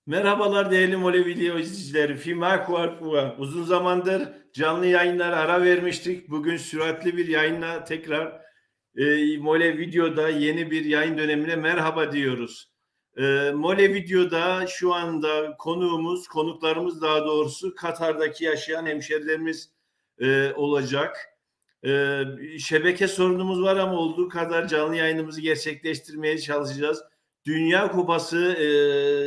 Merhabalar değerli Mole video izleyicileri. Uzun zamandır canlı yayınlara ara vermiştik. Bugün süratli bir yayınla tekrar Mole Video'da yeni bir yayın dönemine merhaba diyoruz. Mole Video'da şu anda konuklarımız daha doğrusu Katar'daki yaşayan hemşerilerimiz olacak. Şebeke sorunumuz var ama olduğu kadar canlı yayınımızı gerçekleştirmeye çalışacağız. Dünya Kupası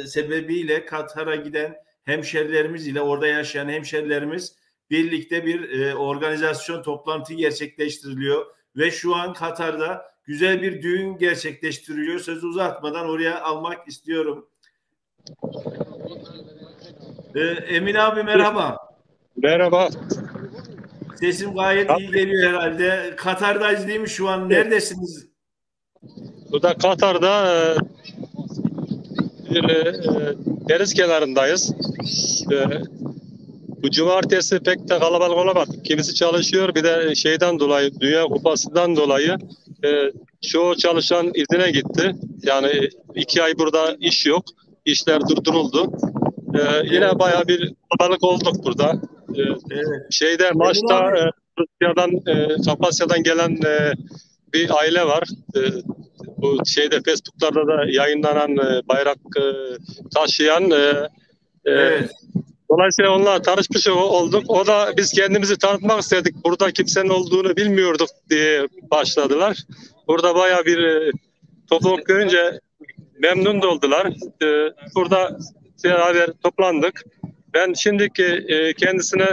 sebebiyle Katar'a giden hemşerilerimiz ile orada yaşayan hemşerilerimiz birlikte bir organizasyon toplantı gerçekleştiriliyor ve şu an Katar'da güzel bir düğün gerçekleştiriliyor. Sözü uzatmadan oraya almak istiyorum. Emin abi merhaba. Merhaba. Sesim gayet iyi geliyor herhalde. Katar'dayız değil mi şu an? Neredesiniz? Burada Katar'da bir deniz kenarındayız. Bu cumartesi pek de kalabalık olamadık. Kimisi çalışıyor. Bir de şeyden dolayı, Dünya Kupası'ndan dolayı çoğu çalışan izine gitti. Yani 2 ay burada iş yok. İşler durduruldu. Yine bayağı bir kalabalık olduk burada. Evet. Maçta Rusya'dan, Kapasya'dan gelen bir aile var. Bu Facebook'larda da yayınlanan bayrak taşıyan Evet. Dolayısıyla onunla tanışmış olduk. O da biz kendimizi tanıtmak istedik. Burada kimsenin olduğunu bilmiyorduk diye başladılar. Burada bayağı bir topluluk görünce memnun da oldular. Burada beraber toplandık. Ben şimdiki kendisine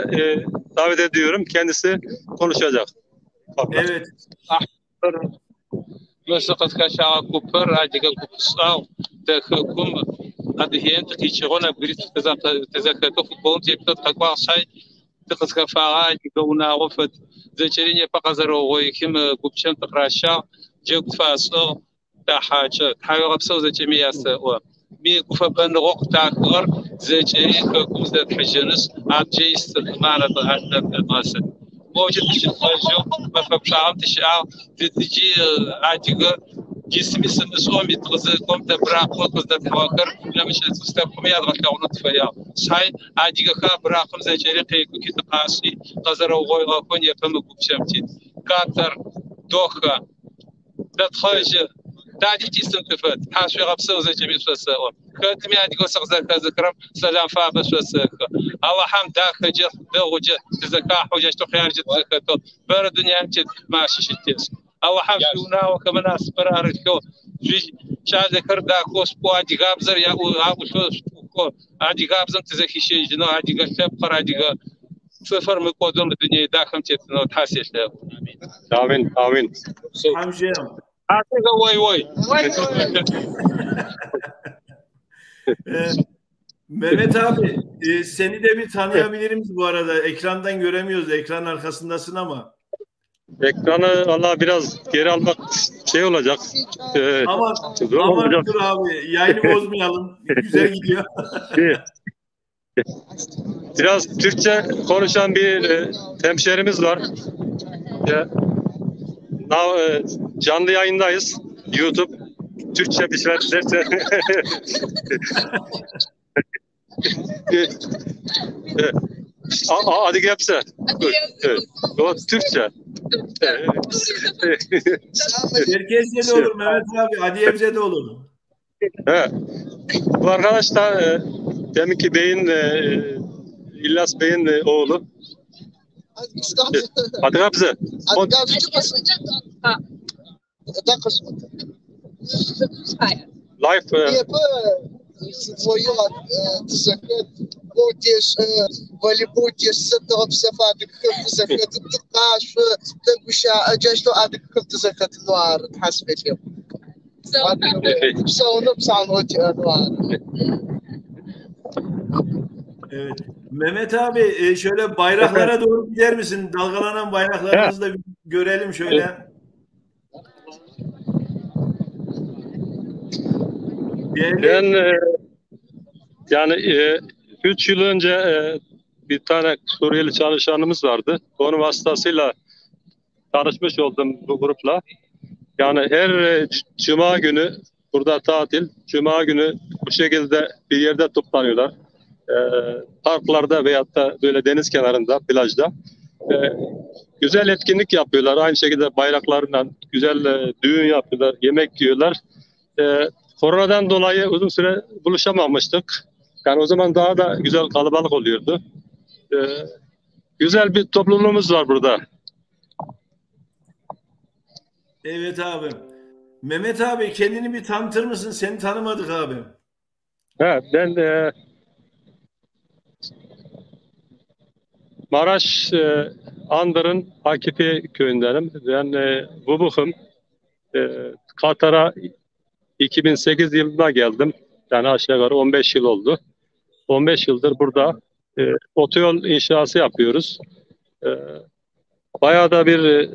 davet ediyorum. Kendisi konuşacak. Evet. مسقط كشاع كوبر أجيك كوبساو تكوم أدهين تكيشون بريت تزكتو فوتبول تيبت تقوى شيء تقص كفاعة جونا وفد ذكرين يبقى ويكيم كوبشن تقراشا جوك فاسو تحاج حاجة غبسو ذكرين و مي كوفا بن وقت تاكر ذكرين كوزة حجنس عجيست معنا تهدد موجود تشتغل ما فبشعام تشعل تجي عادية جسمي سمسومي تغزكم تبراق وتغزت حواكر لما شتستبكم يا ضغط كونت فيا صحيح عادية كبراقم زي جريقي كي تقاسي قزر وغوي غاكون يفهم كوبشمتي كاتر دوخة تتخرج دادي تيسن تفت حاشي غبسو زي جميل فساوم كاتمي عادي قصق ذكرم سلام فابس وساكا الله حمد داك جه دوجه تزكاح وجه خيار جت زكاتو بر الدنيا امتد ماشي شتيس الله حمد شونا وكمان اسبرار كو شا ذكر داكوس بو عادي غابزر يا ابو شو عادي غابزم تزكي شي جنو عادي غشب قر عادي سفر مقدم الدنيا داخل تنو تحسيش له امين امين Hemşerim. عادي وي Mehmet abi seni de bir tanıyabilir miyiz bu arada? Ekrandan göremiyoruz. Ekran arkasındasın ama. Ekranı valla biraz geri almak olacak. Ama dur abi yayını bozmayalım. Güzel gidiyor. Biraz Türkçe konuşan bir hemşerimiz var. Canlı yayındayız. YouTube. Türkçe bir şeyler derse. Hadi gelse. O Türkçe. Çerkezce de olur Mehmet abi. Adiyemce de olur. Evet. Bu arkadaş da deminki beyin İllas Bey'in oğlu. Hadi gabze. Life voyant تذكرت بوتيش فوليبوتيش ستة بسفاد كنت تذكرت تقاش تقوشا أجاشتو عادك كنت تذكرت نوار تحسب اليوم سونا بسان وجه نوار. Evet. Mehmet abi şöyle bayraklara doğru gider misin? Dalgalanan bayraklarımızı da görelim şöyle. Ben yani 3 yıl önce bir tane Suriyeli çalışanımız vardı. Onun vasıtasıyla tanışmış oldum bu grupla. Yani her cuma günü burada tatil, cuma günü bu şekilde bir yerde toplanıyorlar. Parklarda veyahut da böyle deniz kenarında, plajda. Güzel etkinlik yapıyorlar. Aynı şekilde bayraklarla güzel düğün yapıyorlar, yemek yiyorlar. Koronadan dolayı uzun süre buluşamamıştık. Yani o zaman daha da güzel kalabalık oluyordu. Güzel bir topluluğumuz var burada. Evet abim. Mehmet abi kendini bir tanıtır mısın? Seni tanımadık abim. Evet, ben Maraş Andır'ın Akifi köyündenim. Ben Vubukum. Katar'a 2008 yılında geldim. Yani aşağı yukarı 15 yıl oldu. 15 yıldır burada otoyol inşası yapıyoruz. Bayağı da bir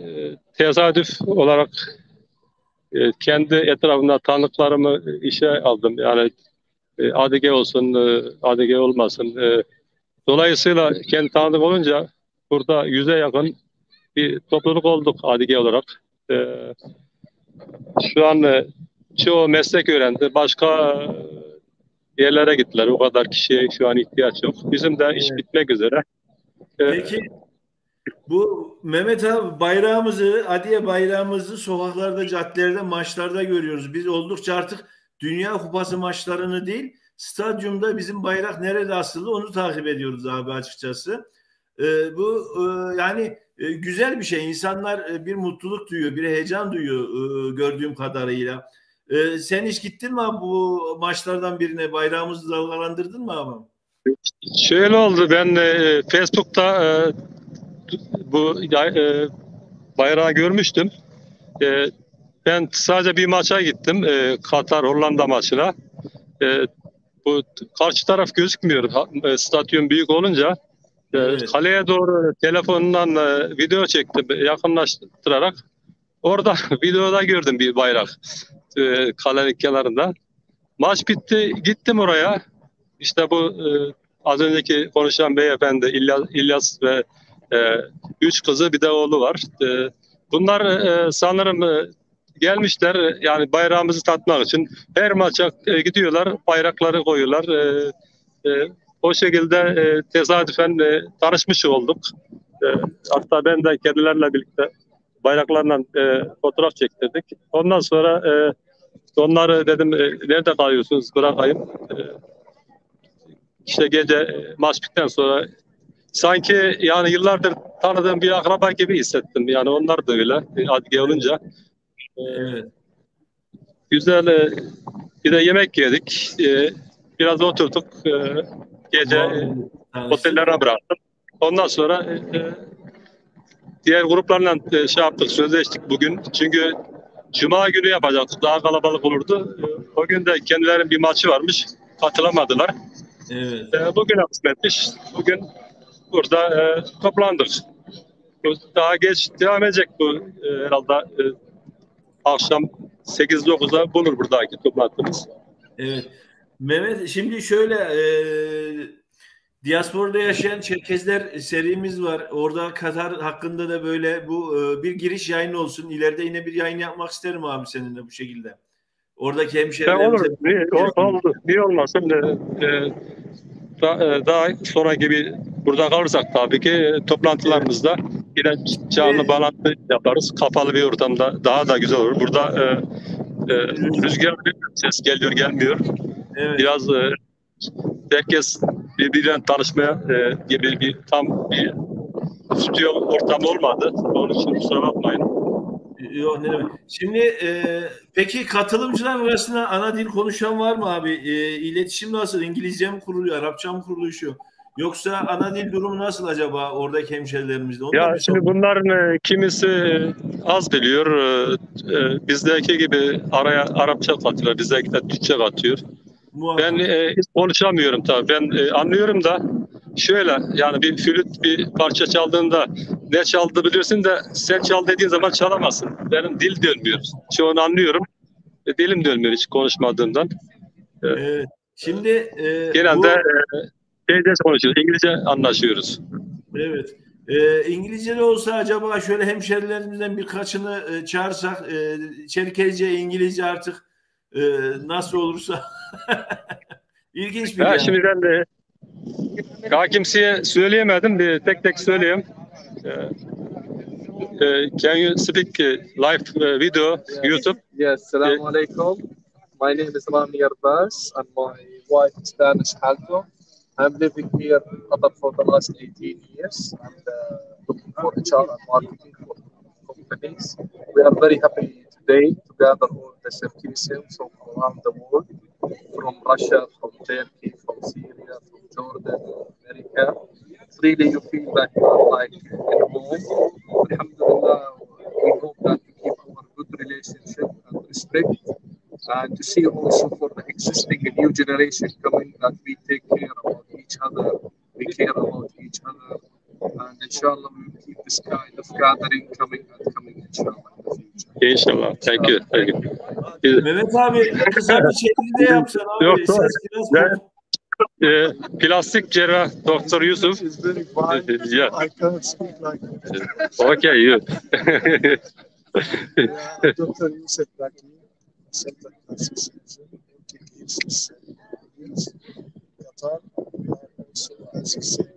tesadüf olarak kendi etrafımda tanıklarımı işe aldım. Yani ADG olsun, ADG olmasın. Dolayısıyla kendi tanıdık olunca burada 100'e yakın bir topluluk olduk ADG olarak. Şu an çoğu meslek öğrendi. Başka yerlere gittiler. O kadar kişiye şu an ihtiyaç yok. Bizim de iş bitmek üzere. Peki bu Mehmet abi bayrağımızı, Adiye bayrağımızı sokaklarda, caddelerde, maçlarda görüyoruz. Biz oldukça artık Dünya Kupası maçlarını değil, stadyumda bizim bayrak nerede asılı onu takip ediyoruz abi açıkçası. Bu yani güzel bir şey. İnsanlar bir mutluluk duyuyor, bir heyecan duyuyor gördüğüm kadarıyla. Sen hiç gittin mi abi bu maçlardan birine? Bayrağımızı dalgalandırdın mı abi? Şöyle oldu. Ben Facebook'ta bu bayrağı görmüştüm. Ben sadece bir maça gittim. Katar Hollanda maçına. Bu karşı taraf gözükmüyor. Stadyum büyük olunca Evet. kaleye doğru telefonundan video çektim yakınlaştırarak. Orada videoda gördüm bir bayrak kalenin kenarında. Maç bitti. Gittim oraya. İşte bu az önceki konuşan beyefendi İlyas ve 3 kızı bir de oğlu var. Bunlar sanırım gelmişler yani bayrağımızı tatmak için. Her maça gidiyorlar, bayrakları koyuyorlar. O şekilde tesadüfen tanışmış olduk. Hatta ben de kendilerle birlikte bayraklarla fotoğraf çektirdik. Ondan sonra onları dedim nerede kalıyorsunuz bırakayım. İşte gece maç bittikten sonra sanki yani yıllardır tanıdığım bir akraba gibi hissettim. Yani onlar da öyle. Adge olunca. Evet. Güzel bir de yemek yedik. Biraz oturduk. Gece otellere bıraktım. Ondan sonra diğer gruplarla şey yaptık, sözleştik bugün. Çünkü Cuma günü yapacaktık. Daha kalabalık olurdu. O gün de kendilerinin bir maçı varmış. Katılamadılar. Evet. Bugün kısmetmiş. Bugün burada toplandık. Daha geç devam edecek bu herhalde akşam 8-9'da bulur buradaki toplantımız. Evet. Mehmet şimdi şöyle diasporada yaşayan Çerkezler serimiz var. Orada Katar hakkında da böyle bu bir giriş yayını olsun. İleride yine bir yayın yapmak isterim abi seninle bu şekilde. Oradaki hemşehrilerimize... Olur. Niye olmasın? Daha sonraki bir burada kalırsak tabii ki toplantılarımızda yine canlı bağlantı yaparız. Kapalı bir ortamda daha da güzel olur. Burada rüzgar ses geliyor gelmiyor. Evet. Biraz herkes birbiriyle tanışmaya gibi bir tam bir stüdyo ortamı olmadı. Onun için kusura bakmayın. Yok ne demek. Şimdi peki katılımcılar arasında ana dil konuşan var mı abi? İletişim nasıl? İngilizce mi kuruluyor? Arapça mı kuruluşuyor? Yoksa ana dil durumu nasıl acaba oradaki hemşerilerimizde? Ya şimdi bunların kimisi az biliyor. Bizdeki gibi araya Arapça katıyor. Bizdeki de Türkçe katıyor. Ben hiç konuşamıyorum tabii. Ben anlıyorum da şöyle yani bir flüt bir parça çaldığında ne çaldı bilirsin de sen çal dediğin zaman çalamazsın. Benim dil dönmüyor. Çoğunu anlıyorum. Dilim dönmüyor hiç konuşmadığımdan. Evet. Şimdi genelde şeyde konuşuyoruz. İngilizce anlaşıyoruz. Evet. İngilizce de olsa acaba şöyle hemşerilerimizden birkaçını çağırsak Çerkezce, İngilizce artık nasıl olursa. İlginç bir Ya yani. şimdi ben de daha kimseye söyleyemedim. Bir tek tek söyleyeyim. Can you speak live video YouTube? Yes, Assalamu alaikum. My name is Rami Abbas and my wife is Danish Halto. I'm living here in Qatar for the last 18 years and looking for HR and marketing for companies. We are very happy today to gather all the certificates from around the world, from Russia, from Turkey, from Syria, from Jordan, America. Really, you feel like you are like in home. Alhamdulillah, we hope that we keep our good relationship and respect, and to see also for the existing new generation coming that we take care about each other, we care about each other, and inshallah we will keep this kind of gathering coming inshallah in the future. İnşallah. Thank you. Thank you. Mehmet abi kısa bir şekilde yapsan abi. Yok, Ses biraz plastik cerrah Doktor Yusuf. It's very fine. Yeah. I can't speak like that. Okay, you. Dr. Yusuf Baki, Center Plastic Surgeon, gives Qatar. We are also, as you say,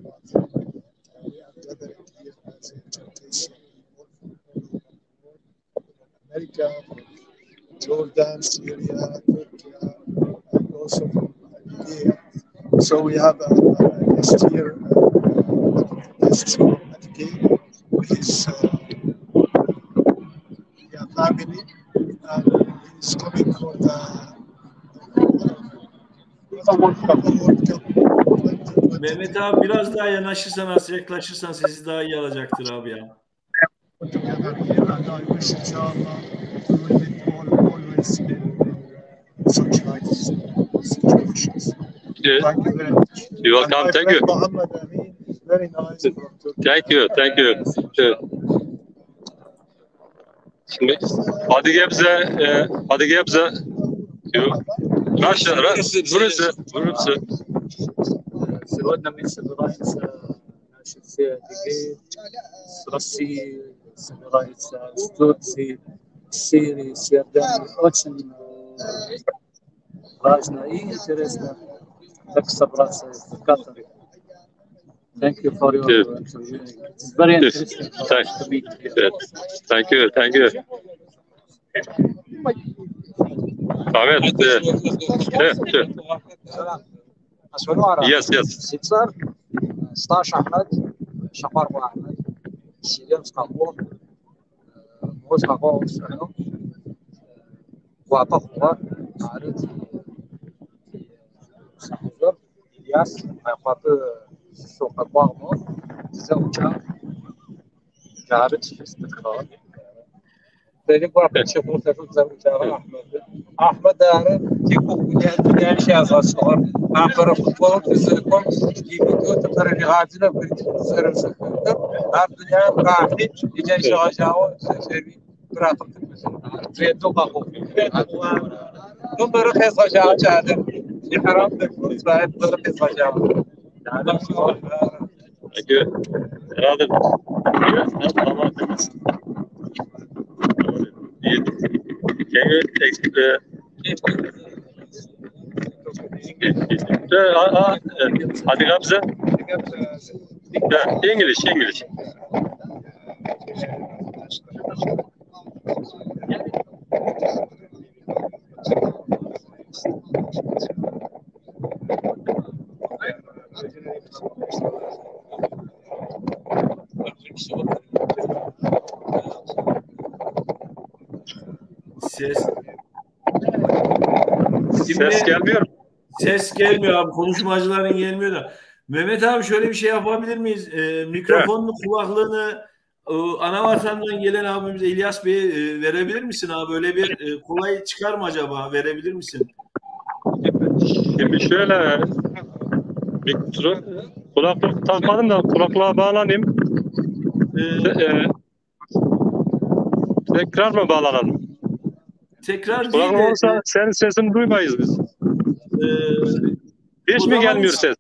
we are gathering here as a education people from America, from Jordan, Syria, Turkey, and also from Nigeria. So we have a guest here, guest from Nigeria, with his family, and he's coming for the World Cup. Mehmet abi biraz daha yanaşırsan, yaklaşırsan sesi daha iyi alacaktır abi ya. Together here, and I wish inshallah we will always in such like situations. Yeah. Thank you very much. You're welcome. Thank you. Muhammad Amin is very nice from Turkey. Thank you. Thank you. Evet. Şimdi Hadi Gebze burası. Сегодня мы собираемся, значит, все такие с России, собираются с Турции, с Сирии, с Иордании. Очень важно и интересно так собраться в Катаре. Thank you for your interview. It's very interesting for us to meet here. Evet. Thank you. Thank you. Evet. Evet. Yes, yes. صار 16 احمد شفار ابو احمد سيليم سقاقون موز قاقون سنو وعطفوا عارض سحجر الياس خاطر سوق باغمو زوجة عارض في استقرار تاني بقى تشوفوا تشوف زوجة احمد عارض تيكو يعني شيء صغير آخر فوتبول تزكم يبدو تفرج غازنا بزر سكتر الدنيا قاعدين يجي شغاجاو سيري براتم تريدو قاقو نمبر خيس غاجاو هذا يحرم بالفلوس بعد خيس غاجاو Herhalde Hadi Gamze. English. Ses gelmiyor. Ses gelmiyor abi. Konuşmacıların gelmiyor da. Mehmet abi şöyle bir şey yapabilir miyiz? Mikrofonunu, kulaklığını Anavatan'dan gelen abimiz İlyas Bey'e verebilir misin abi? Öyle bir kolay çıkar mı acaba? Verebilir misin? Şimdi şöyle kulaklık takmadım da kulaklığa bağlanayım. Tekrar mı bağlanalım? Tekrar kulaklık değil de, olsa senin sesini duymayız biz. Hiç mi gelmiyor ses?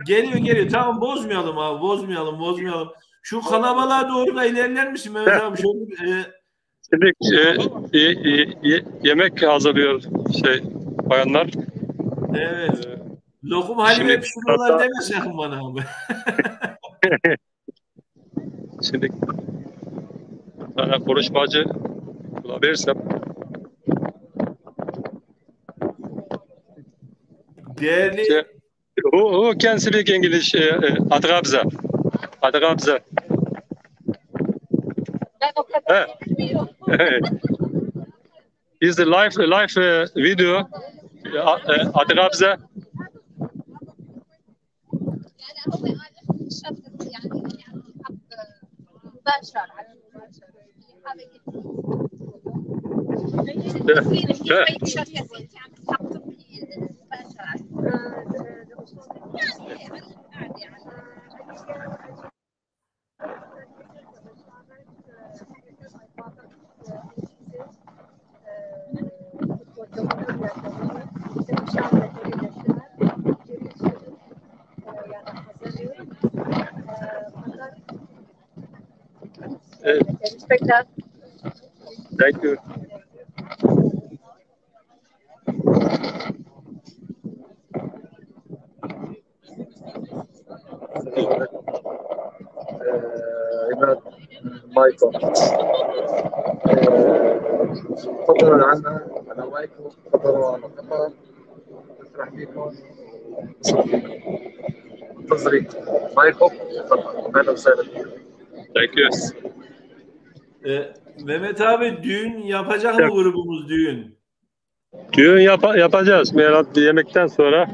Geliyor. Tamam, bozmayalım abi. Bozmayalım. Şu kalabalığa doğru da ilerler misin Mehmet abi? Şöyle Şimdi yemek hazırlıyor bayanlar. Evet. Lokum halime pişiriyorlar deme sakın bana abi. Şimdi bana konuşmacı bulabilirsem. Değerli Who can speak English? Adrabza. Adrabza. Is the live video Adrabza? Thank you. عماد مايكو تفضلوا عنا على مايكو تفضلوا على قطر نفرح فيكم تزري مايكو تفضل اهلا وسهلا فيكم. Thank you. Mehmet abi düğün yapacak mı grubumuz düğün? Düğün yapacağız. Herhalde yemekten sonra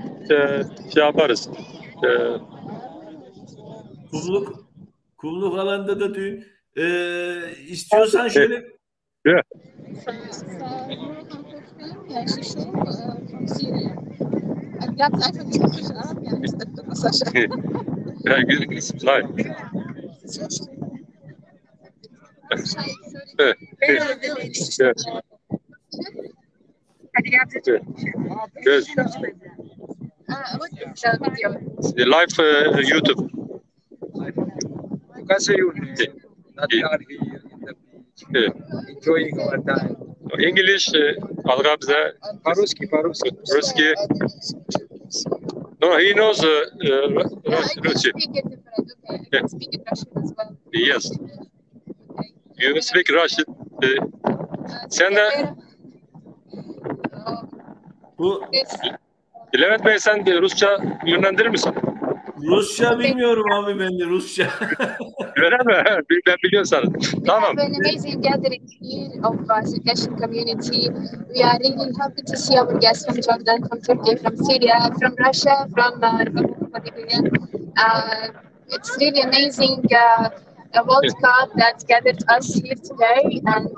yaparız. Kumluk alanda da düğün. İstiyorsan şöyle Live YouTube. You can say your name. That we are here in the beach, enjoying our time. English, Adrabza. По-русски. Ruski. No, he knows Russian. Yes. You speak Russian. Sen de bu Levent Bey sen de Rusça yönlendirir misin? Rusça bilmiyorum abi ben de Rusça. Öyle mi? Ben biliyorum sana. Tamam. We have an amazing gathering here of Circassian community. We are really happy to see our guests from Jordan, from Turkey, from Syria, from Russia, from Republic of Bolivia. It's really amazing World Cup that gathered us here today, and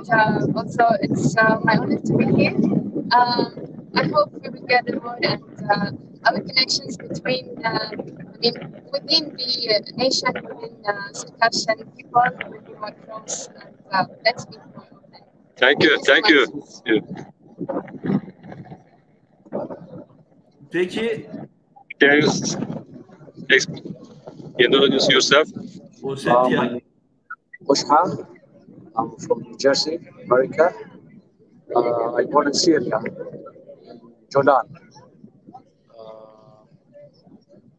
also it's my honor to be here. I hope we will gather more, and our connections between, within the nation, within Circassian people, will be more close, and let's be more. Thank you. Thank you. Peki Can you introduce yourself? Ossetya. Oshha. I'm from New Jersey, America. I born in Syria, Jordan.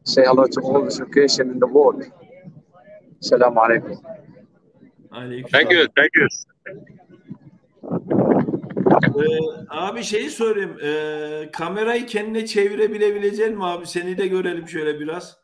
Say hello to all the Circassian in the world. Assalamu alaikum. Thank you. Thank you. Abi şeyi sorayım. Kamerayı kendine çevirebilecek mi abi? Seni de görelim şöyle biraz.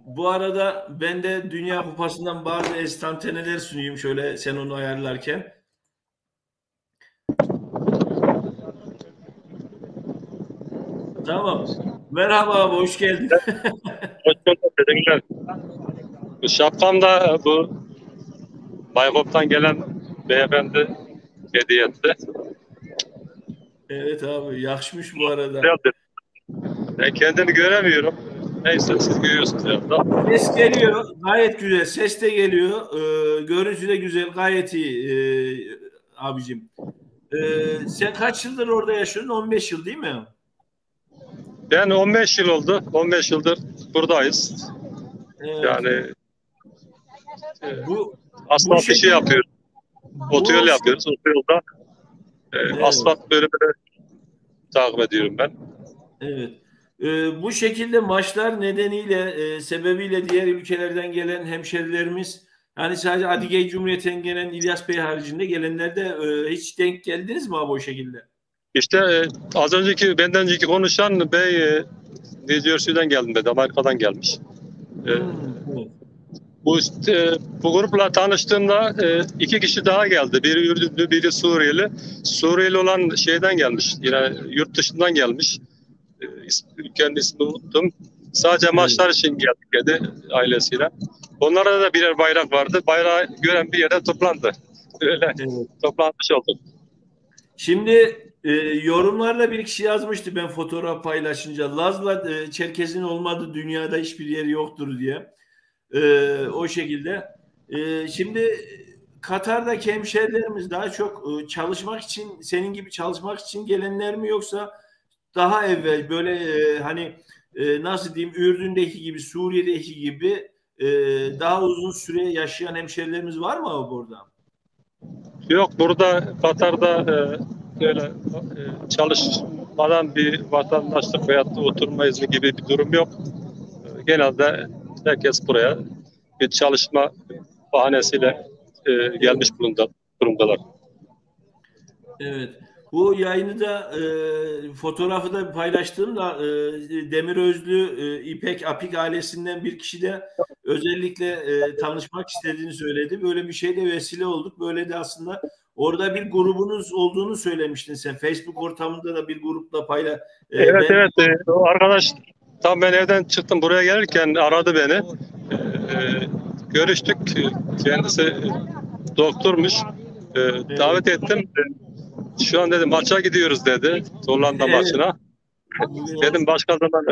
Bu arada ben de Dünya Kupası'ndan bazı enstantaneler sunayım şöyle sen onu ayarlarken. Tamam. Merhaba abi, hoş geldin. Hoş bulduk. Teşekkürler. Bu şapkam da bu Baykop'tan gelen beyefendi hediye etti. Evet abi, yakışmış bu arada. Ben kendimi göremiyorum. Neyse siz görüyorsunuz ya. Ses geliyor. Gayet güzel. Ses de geliyor. Görüntü de güzel. Gayet iyi abicim. Sen kaç yıldır orada yaşıyorsun? 15 yıl değil mi? Ben 15 yıl oldu. 15 yıldır buradayız. Evet. Yani bu asfalt işi şekilde yapıyoruz. Otoyol yapıyoruz. Otoyolda evet. asfalt bölümünü takip ediyorum ben. Evet. Bu şekilde maçlar nedeniyle sebebiyle diğer ülkelerden gelen hemşerilerimiz, hani sadece Adigey Cumhuriyeti'nden gelen İlyas Bey haricinde gelenler de hiç denk geldiniz mi abi o şekilde? İşte az önceki benden önceki konuşan bey New Jersey'den geldim dedi. Amerika'dan gelmiş. Evet. Bu grupla tanıştığımda 2 kişi daha geldi. Biri Ürdünlü, biri Suriyeli. Suriyeli olan şeyden gelmiş. Yine yurt dışından gelmiş. Ülkenin ismini unuttum. Sadece maçlar için geldik dedi ailesiyle. Onlara da birer bayrak vardı. Bayrağı gören bir yere toplandı. Öyle toplanmış olduk. Şimdi yorumlarda bir kişi yazmıştı ben fotoğraf paylaşınca. Laz'la Çerkez'in olmadığı dünyada hiçbir yeri yoktur diye. O şekilde. Şimdi Katar'daki hemşehrilerimiz daha çok çalışmak için, senin gibi çalışmak için gelenler mi, yoksa daha evvel böyle hani nasıl diyeyim, Ürdün'deki gibi, Suriye'deki gibi daha uzun süre yaşayan hemşehrilerimiz var mı abi burada? Yok, burada Katar'da öyle çalışmadan bir vatandaşlık veyahut da oturma izni gibi bir durum yok. Genelde herkes buraya bir çalışma bahanesiyle gelmiş durumdalar. Evet. Bu yayını da fotoğrafı da paylaştığımda Demirözlü İpek Apik ailesinden bir kişi de özellikle tanışmak istediğini söyledi. Böyle bir şeyde vesile olduk. Böyle de aslında orada bir grubunuz olduğunu söylemiştin sen. Facebook ortamında da bir grupla paylaş. Evet. O arkadaş tam ben evden çıktım buraya gelirken aradı beni. Görüştük. Kendisi doktormuş. Davet ettim. Şu an dedi maça gidiyoruz dedi. Hollanda maçına. Dedim başka zaman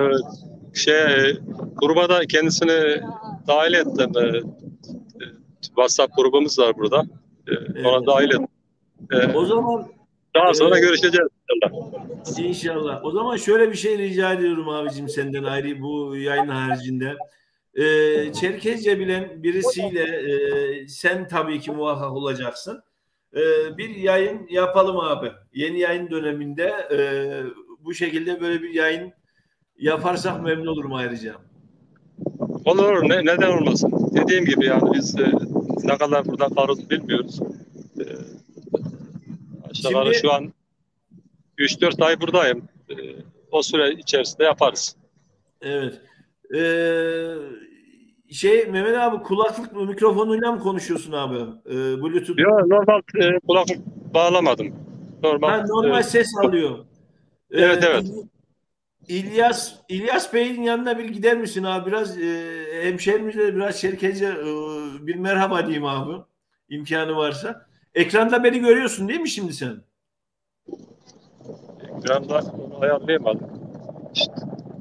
gruba da kendisini dahil ettim. WhatsApp grubumuz var burada. Ona dahil ettim. O zaman daha sonra görüşeceğiz inşallah. İnşallah. O zaman şöyle bir şey rica ediyorum abicim senden, ayrı bu yayın haricinde. Çerkezce bilen birisiyle sen tabii ki muhakkak olacaksın. Bir yayın yapalım abi. Yeni yayın döneminde bu şekilde böyle bir yayın yaparsak memnun olurum ayrıca. Olur. Neden olmasın? Dediğim gibi yani biz ne kadar burada kalırız bilmiyoruz. Aşağı yukarı şu an 3-4 ay buradayım. O süre içerisinde yaparız. Evet. Mehmet abi, kulaklık mı, mikrofonuyla mı konuşuyorsun abi? Bluetooth. Yok, normal kulaklık bağlamadım. Normal ses alıyor. Evet. İlyas Bey'in yanına bir gider misin abi? Biraz hemşehrimizle biraz Çerkezce bir merhaba diyeyim abi. İmkanı varsa. Ekranda beni görüyorsun değil mi şimdi sen? Ekranda onu ayarlayamadım.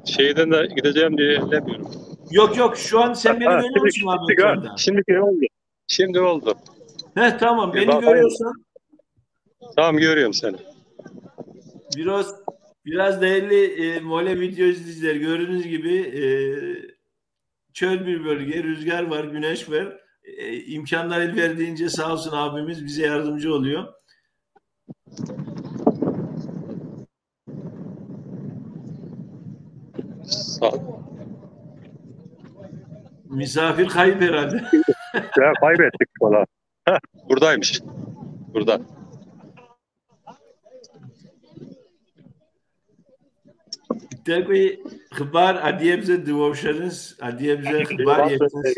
Şeyden de gideceğim diye ellemiyorum. Yok. Şu an sen beni görüyor musun abi ekranda? Şimdi oldu. Tamam. Beni görüyorsan. Tamam, görüyorum seni. Biraz değerli Mole video izleyiciler, gördüğünüz gibi çöl bir bölge, rüzgar var, güneş var. İmkanlar el verdiğince sağ olsun abimiz bize yardımcı oluyor. Sağ ol. Misafir kayıp herhalde. Ya, kaybettik valla. Buradaymış. Burada. Такой хабар adiyemize divovşarız, adiyemize хабар yetiniz.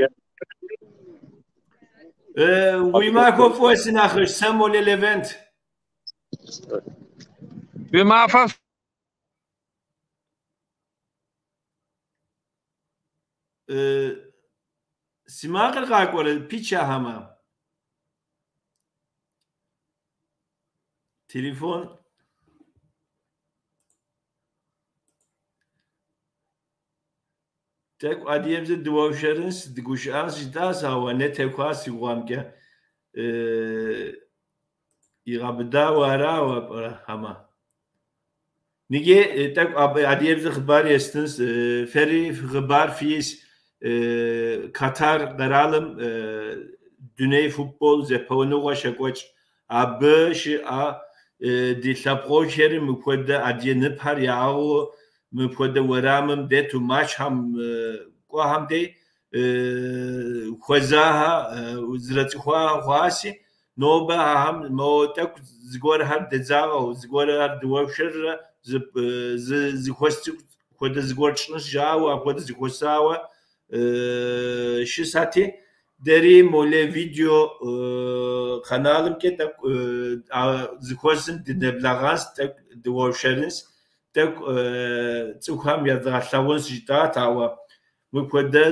Uymakov olsun ahır, Samole Levent. Uymakov. Simakır kakore, piça hama. Telefon. Tek adiyemize divovşarız, diguşans da sava ne tekvasi guamke. İrabda vara hama. نيجي تك عديب خبار يستنس فري خبار فيس Katar قرالم دنيا فوتبول زبونو وشكوش أبش دي لابروشر مقدة عدي نبهر ياو مقدة ورامم ده تو ماتش هم قوام ده خوزاها وزرت خواسي نوبة هم مو تك زغور هر دزاو زغور هر دوشر ز خوست خود زغور شنش جاو خود زخوساوا شو ساتي دری موله ویدیو kanalım ki tak zikosin dinleblağans tak duvarşerins tak çukham yazarlavon jita tawa bu koda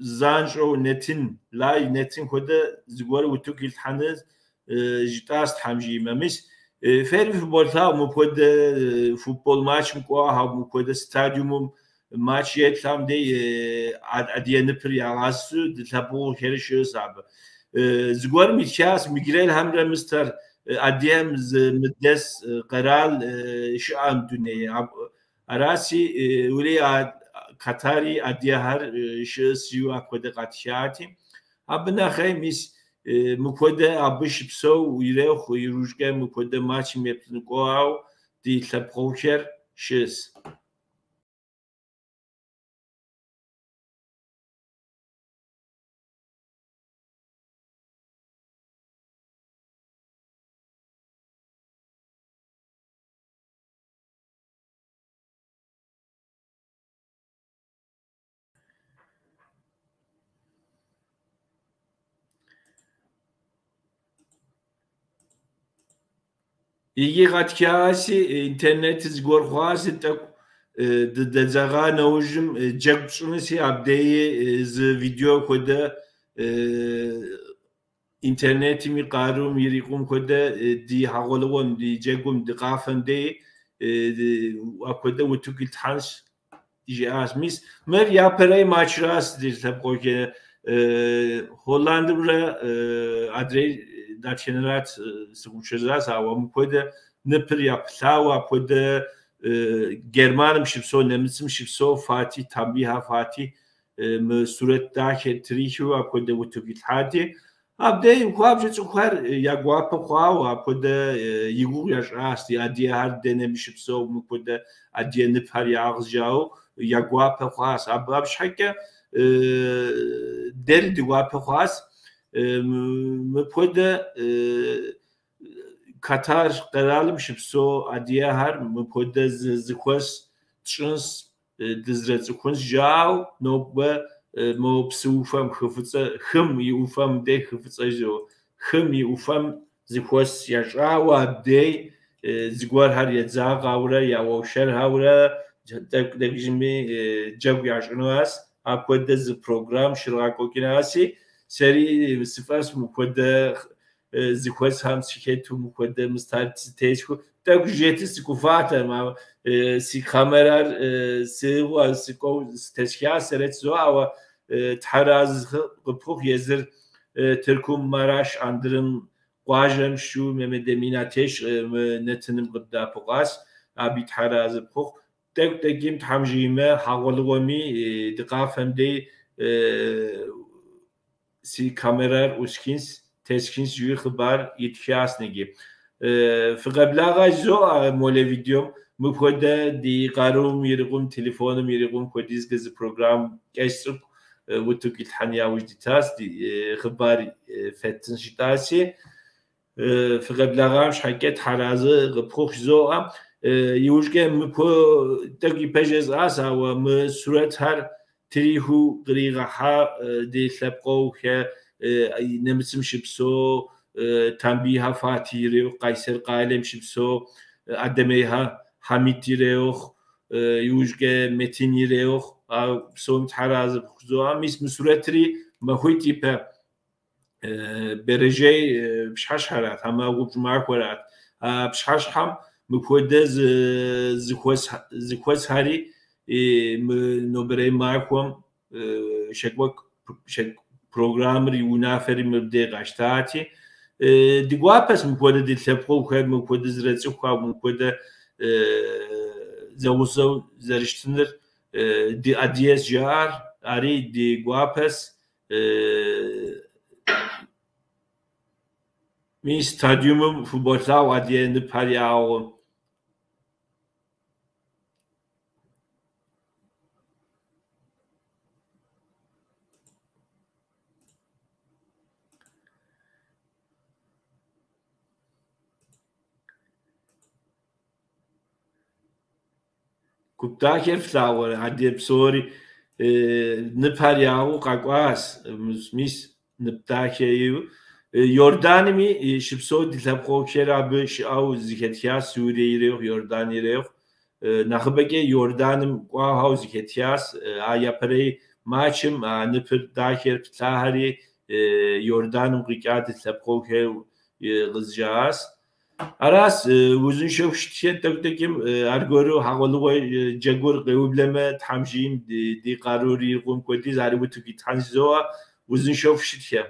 zanjo netin lay netin koda zigor utuk ilthanız jitas hamji memis fer futbol ta mu koda futbol maç mu ko ha mu koda stadyumum maç yetsam de adiyeni priyası ditabu herişiz abi zgor michas migrel hamre mister adiyem middes qaral şan dünya arasi uli katari adiyahar şesiyu akoda qatşati abna khaymis mukoda abish pso uyre khuyrushke mukoda maç mepnu qoaw di tlapqocher şes İyi katkısı interneti zgorxası tak dzaga naujum cegçunisi abdeyi z video koda internetimi qarum yiriqum koda di haqolwon di cegum di qafan de akoda utukil tans jasmis mer yapere maçras dir tabqoke Hollandra adre daçenerat sıguçezas avam koda nepr yapsawa koda Germanım şipso nemsim şipso Fatih tabiha Fatih suret dahe trihu koda utukil hati abde kwabje tsukar yagwapa kwawa koda yigu yashas ya diğer denemişipso koda adiye nepar yağızjao yagwapa kwas abşhake der digwapa kwas mpoda Katar qaralım şipso adiye har mpoda zikwas çins dizret zikwas jao noba mo psufam khufutsa khum yufam de khufutsa jo khum yufam zikwas yashawa de zigwar har yedza qawra ya wosher hawra dekjimi jag yashnuas akoda z program shiraqokinasi seri sifas mukoda zikwas ham siketu mukoda mustartitechu tak jeti sikufata ma si kamerar si wa siko steshya seret zo awa taraz qpukh yezir Türkum Maraş andırım qajem şu memedeminateş netinim qda puqas abi taraz qpukh tek tekim tamjime haqolgomi diqafemde si kamerar uskins teskins yu xabar yitkhasnegi fqablaga zo mole videom mukoda di qarum yirqum telefonum yirqum kodiz gez program kesrup vutuk ilhania wujditas di xabar fetin shitasi fqablagam shaket harazı qpukh zo am yujge muko tagi pejez asa wa surat har trihu qriga ha di labqo ke nemsim shipso tanbiha fatire qayser qalem shipso ademeha hamitireox yujge metinireox som taraz khzo amis musuretri mahutipe berejey bshashharat hama gubmarqarat bshashham mukodez zikwas hari nobre marqom shekbok programri unaferi mabde qashtati digwapes mukoda diltepqo khed mukoda zretsu kwa mukoda زوزو زرشتنر دی ادیس جار اری دی گواپس می stadyumum futbolsal adiye nipariao كوبتاكر فلاور عدي بسوري نبارياو قاقواس مس نبتاكيو يورداني شبسو دلابخو كراب او زكتيا سوريريو يوردانيريو نخبكي يوردانم قاهاو زكتياس ايابري ماچم نبر داكر بتاهري يوردانم قيقات دلابخو غزجاس Aras uzun şofştiye taktikim argoru havalı jagur qevubleme thamjim di qaruri qum kodi zari bu tuki tanzoa uzun şofştiye